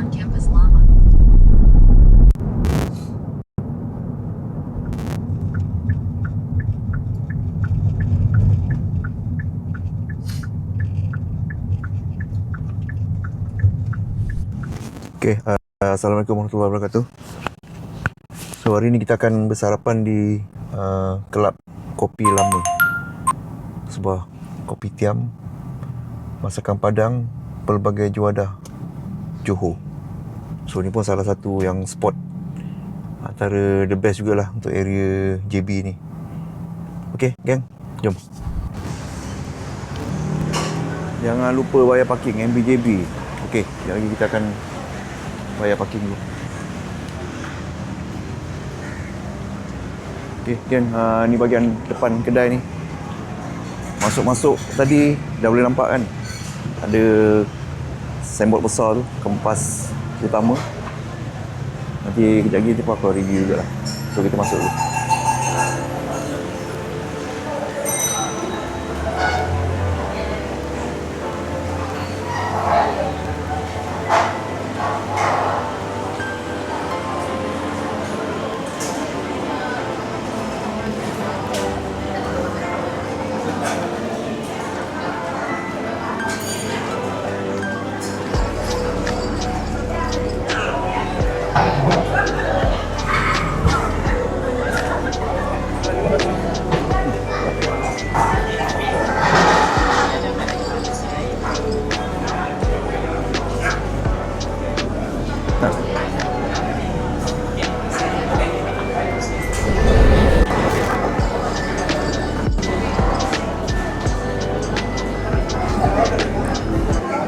on campus llama. Okay, Assalamualaikum warahmatullahi wabarakatuh. So hari ni kita akan bersarapan di kelab Kopi Lama, sebuah kopi tiam masakan Padang pelbagai juadah Johor. So ni pun salah satu yang spot antara the best jugalah untuk area JB ni. Okay gang, jom. Jangan lupa bayar parking MBJB. Okay, sekejap lagi kita akan bayar parking dulu. Okay, Ken, ni bahagian depan kedai ni. Masuk-masuk tadi dah boleh nampak kan, ada signboard besar tu, Kompas Utama. Nanti kejap lagi aku review juga lah. So kita masuk dulu.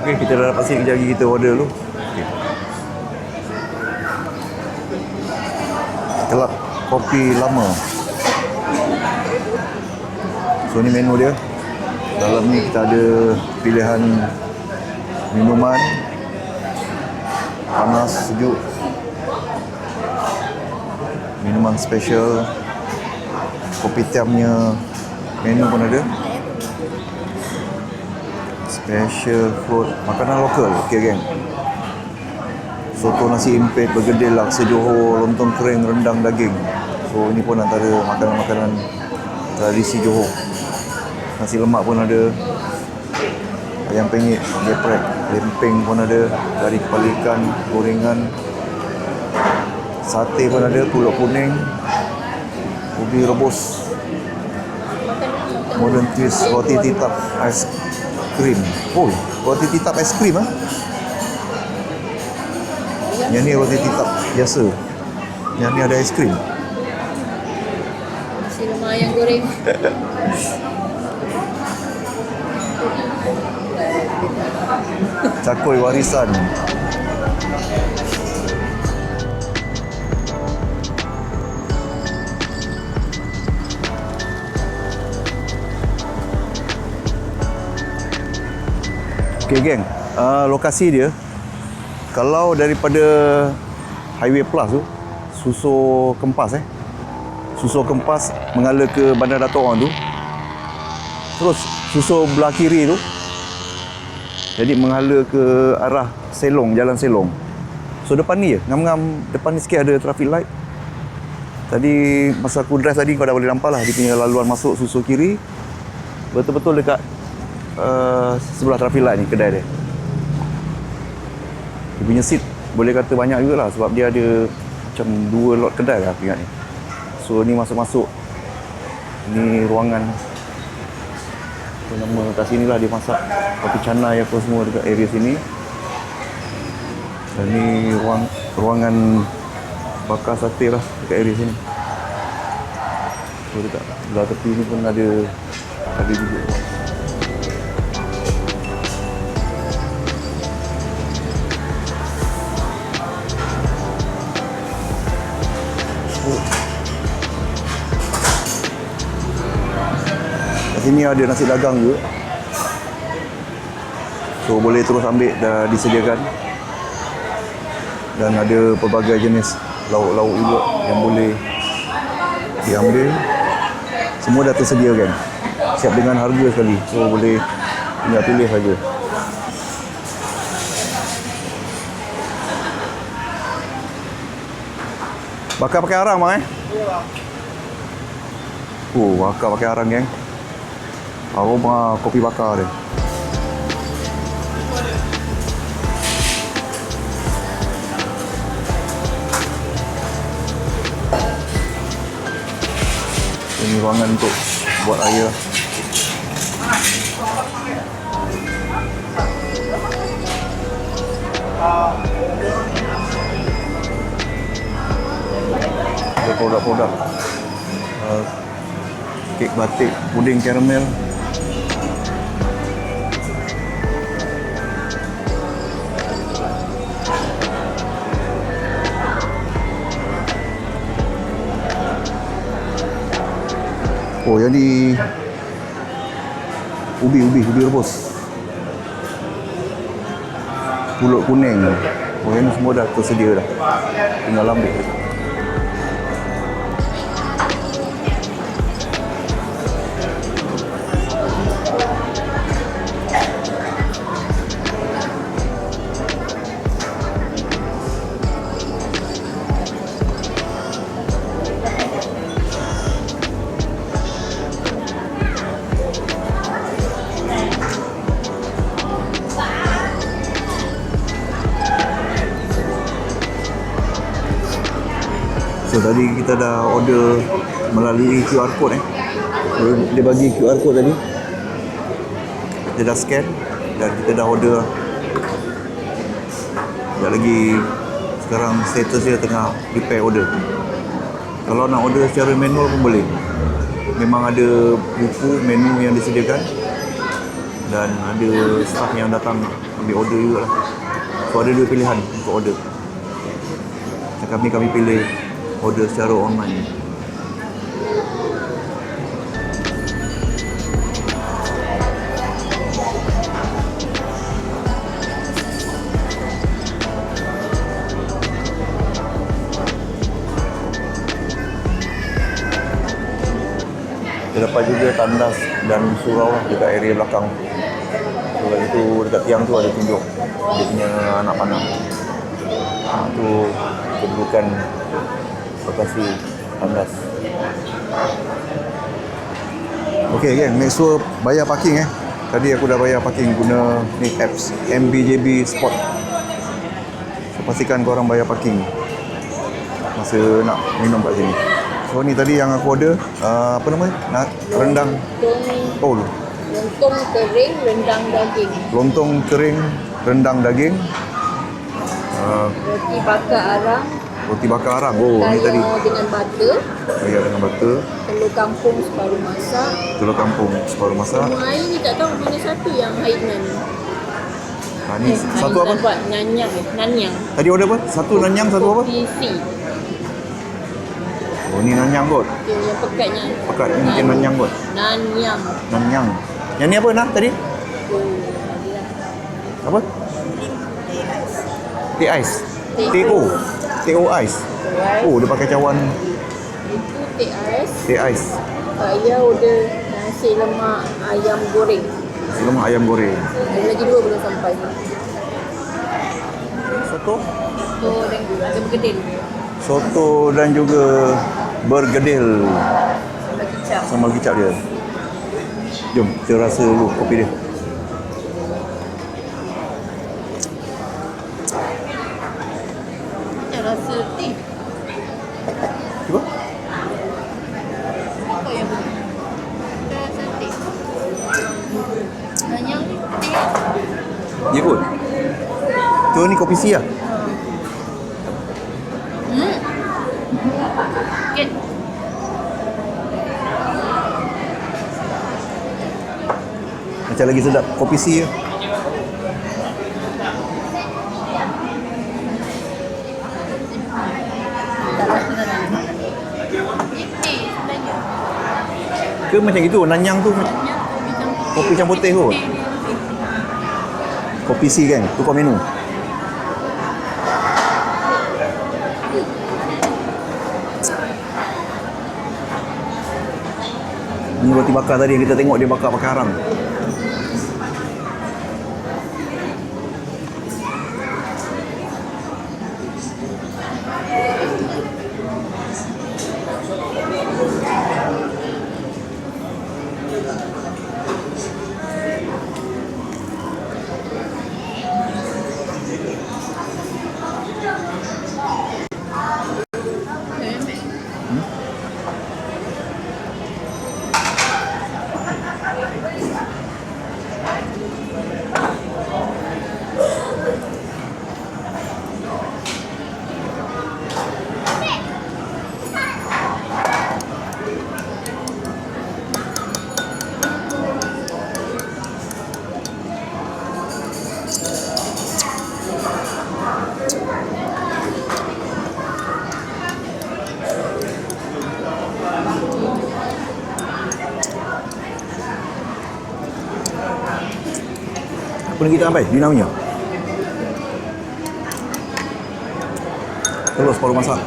Okay, kita dah dapat kejap lagi kita order dulu. Okay. Kelab Kopi Lama. So ni menu dia. Dalam ni kita ada pilihan minuman panas, sejuk, minuman special, kopi tiamnya menu pun ada. Special food, makanan lokal. Okey geng. Soto nasi impit, bergedil, laksa Johor, lontong kering, rendang daging. So ini pun antara makanan-makanan tradisi Johor. Nasi lemak pun ada, ayam penyet, geprek, lempeng pun ada, kari kepala ikan, gorengan, sate pun ada, pulut kuning, ubi rebus, modern twist, roti titap, ais krim. Oh, roti titap ais krim ah. Yang ni roti titap biasa. Yang ni ada ais krim. Nasi lemak ayam goreng. Cakoi warisan. Okay geng, lokasi dia kalau daripada Highway Plus tu, Susul Kempas Susul Kempas mengalir ke Bandar Dato' Orang tu, terus susul belah kiri tu, jadi mengalir ke arah Selong, Jalan Selong. So depan ni je, ngam-ngam depan ni sikit ada traffic light. Tadi masa aku drive tadi kau dah boleh nampak lah dia punya laluan masuk susul kiri, betul-betul dekat sebelah traffic light ni kedai dia. Dia punya seat boleh kata banyak jugalah sebab dia ada macam 2 lot kedai lah aku ingat ni. So ni masuk-masuk, ni ruangan apa nama kat sini lah dia masak kopi canai apa semua dekat area sini. Dan ni ruangan bakar sate lah dekat area sini. So dekat belah tepi ni pun ada juga. Sini ada nasi dagang juga. So boleh terus ambil, dah disediakan. Dan ada pelbagai jenis lauk-lauk juga yang boleh diambil. Semua dah tersedia kan. Siap dengan harga sekali. So boleh tinggal pilih saja. Bakar pakai arang bang bakar pakai arang geng. Aroma kopi bakar dia. Ini ruangan untuk buat air. Ada produk-produk kek batik, puding karamel. Oh, yang ni ubi rebus. Pulut kuning. Oh, yang ni semua dah tersedia dah. Tinggal ambil. So tadi kita dah order melalui QR code Dia bagi QR code tadi. Dia dah scan dan kita dah order. Sekejap lagi sekarang status dia tengah prepare order. Kalau nak order secara manual pun boleh. Memang ada buku menu yang disediakan dan ada staff yang datang ambil order juga lah. So ada dua pilihan untuk order. Kami pilih order secara online. Dia dapat juga tandas dan surau dekat area belakang. So kat situ dekat tiang tu ada tunjuk dia punya anak panah. Tu kedudukan lokasi tandas. Okey geng, make sure bayar parking Tadi aku dah bayar parking guna ni apps MBJB Spot. So pastikan korang bayar parking masa nak minum kat sini. So ni tadi yang aku order apa nama? Rendang. Lontong kering rendang daging. Lontong kering rendang daging. Roti bakar arang. Roti bakar arang. Oh, ni tadi. Dengan butter. Sayur dengan butter. Telur kampung separuh masak. Telur kampung separuh masak. Semua air ni tak tahu mana satu yang Hainan. Ni satu apa? Buat nanyang. Tadi order apa? Satu nanyang, satu apa? Kopi C. Oh, ni nanyang kot. Yang pekatnya. Pekat ni mungkin nanyang kot. Nanyang. Yang ni apa nah tadi? Apa? Teh ais. TO ais. Oh, dia pakai cawan. Itu teh ais. Teh ais. Saya order nasi lemak ayam goreng. Nasi lemak ayam goreng. Ada lagi dua belum sampai. Soto? So, dan ada bergedil. Soto dan juga bergedil. Sambal kicap dia. Jom, kita rasa dulu kopi dia. Saya rasa teh. Cuba. Apa yang begini? Saya rasa teh. Nanyang ni teh. Ya kot. Tu ni kopi sia. Sikit. Macam lagi sedap kopi sia. Tak rasa nanyang. Ini teh sebenarnya. Ke macam itu nanyang tu kopi campur teh kot. Kopi C kan, tukar menu. Ini roti bakar tadi yang kita tengok dia bakar pakai arang. Apa lagi kita sampai? Dia namanya telur separuh masak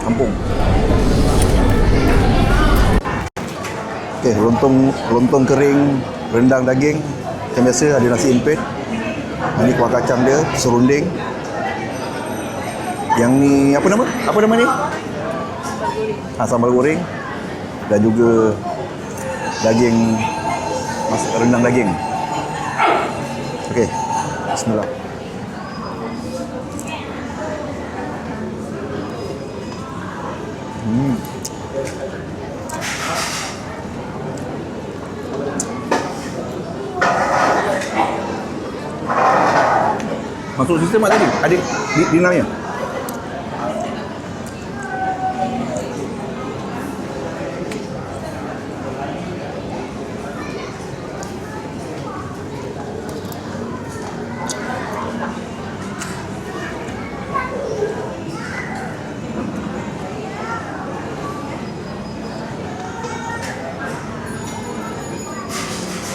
kampung. Okey, lontong kering, rendang daging. Macam biasa ada nasi impit. Ini kuah kacang dia, serunding. Yang ni apa nama? Apa nama ni? Sambal goreng. Dan juga daging, masak rendang daging. Okey, bismillah. Masuk sistem tak tadi? Adik, di namanya?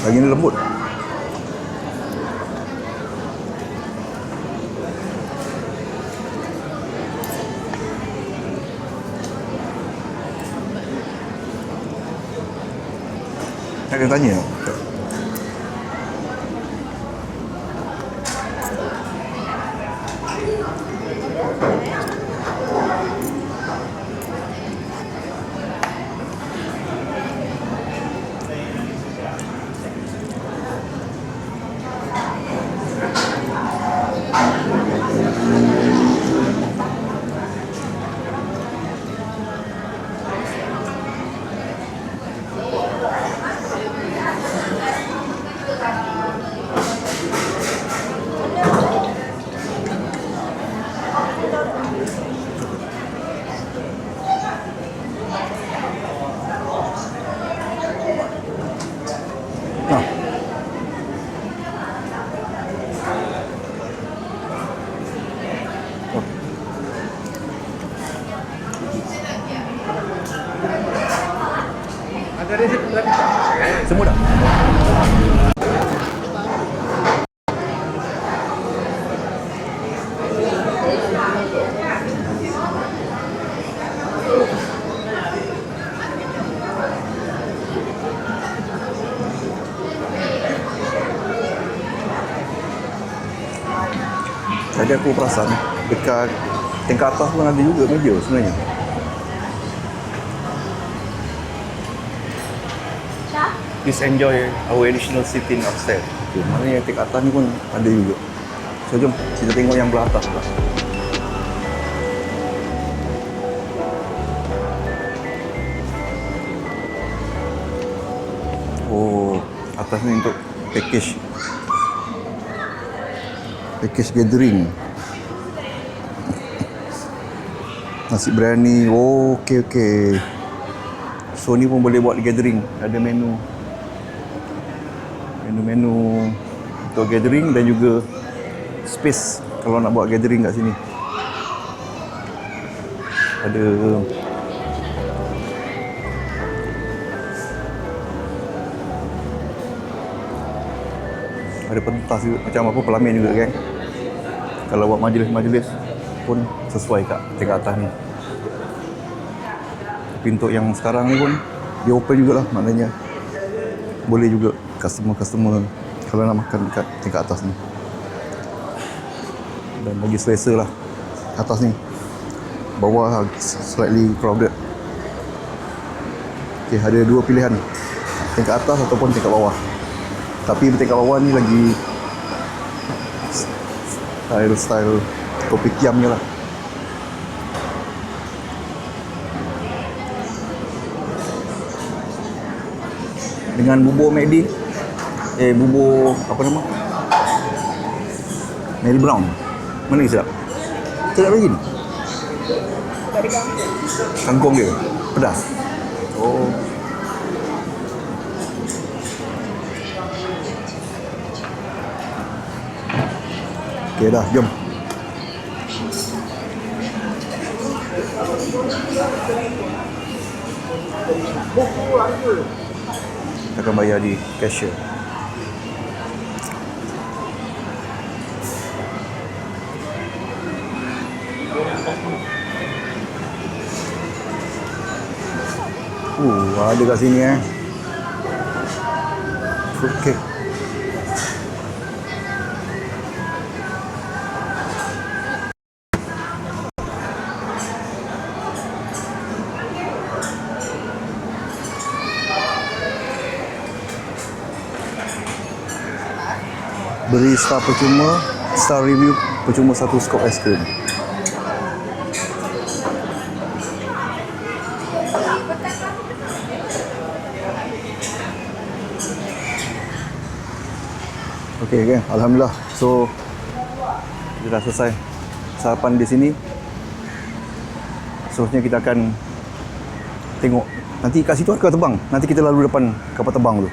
Daging ni lembut. Saya akan tanya. Semua dah? Tadi aku perasan dekat tingkat atas pun ada juga meja sebenarnya. Please enjoy our additional seating upstairs. Okay, maknanya yang tingkat atas ni pun ada juga. So jom kita tengok yang belah atas pula. Oh, atas ni untuk package gathering. Nasi biryani. Oh, okey. So ni pun boleh buat gathering. Ada menu untuk gathering dan juga space kalau nak buat gathering kat sini. Ada pentas juga, macam apa pelamin juga kan. Kalau buat majlis-majlis pun sesuai kat tingkat atas ni. Tapi untuk yang sekarang ni pun dia open jugalah, maknanya boleh juga customer kalau nak makan dekat tingkat atas ni. Dan bagi selesa lah atas ni. Bawah slightly crowded. Okay, ada dua pilihan. tingkat atas ataupun tingkat bawah. Tapi tingkat bawah ni lagi style kopitiamnya lah. Dengan bubur McD, bubur apa nama? Mary Brown. Mana lagi sedap? Sedap lagi ni. Dari kampung. Kangkung dia pedas. Oh. Okey dah, jom. Kita akan bayar di cashier. Ada kat sini fruit cake. Beri star percuma, star review percuma 1 skop es krim. Okey, okay. Alhamdulillah. So, kita dah selesai sarapan di sini. Seterusnya kita akan tengok. Nanti kat situ ada kapal terbang. Nanti kita lalu depan kapal terbang tu.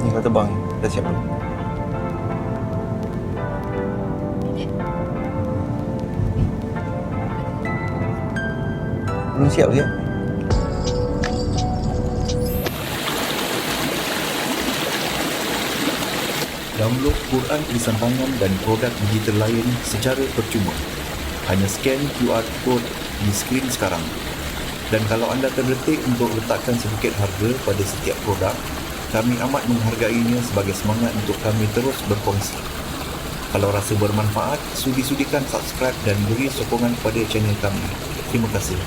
Ni kapal terbang. Dah siap belum? Belum siap lagi. Download Quran tulisan tangan dan produk digital lain secara percuma. Hanya scan QR code di skrin sekarang. Dan kalau anda terdetik untuk letakkan sedikit harga pada setiap produk, kami amat menghargainya sebagai semangat untuk kami terus berkongsi. Kalau rasa bermanfaat, sudi-sudikan subscribe dan beri sokongan kepada channel kami. Terima kasih.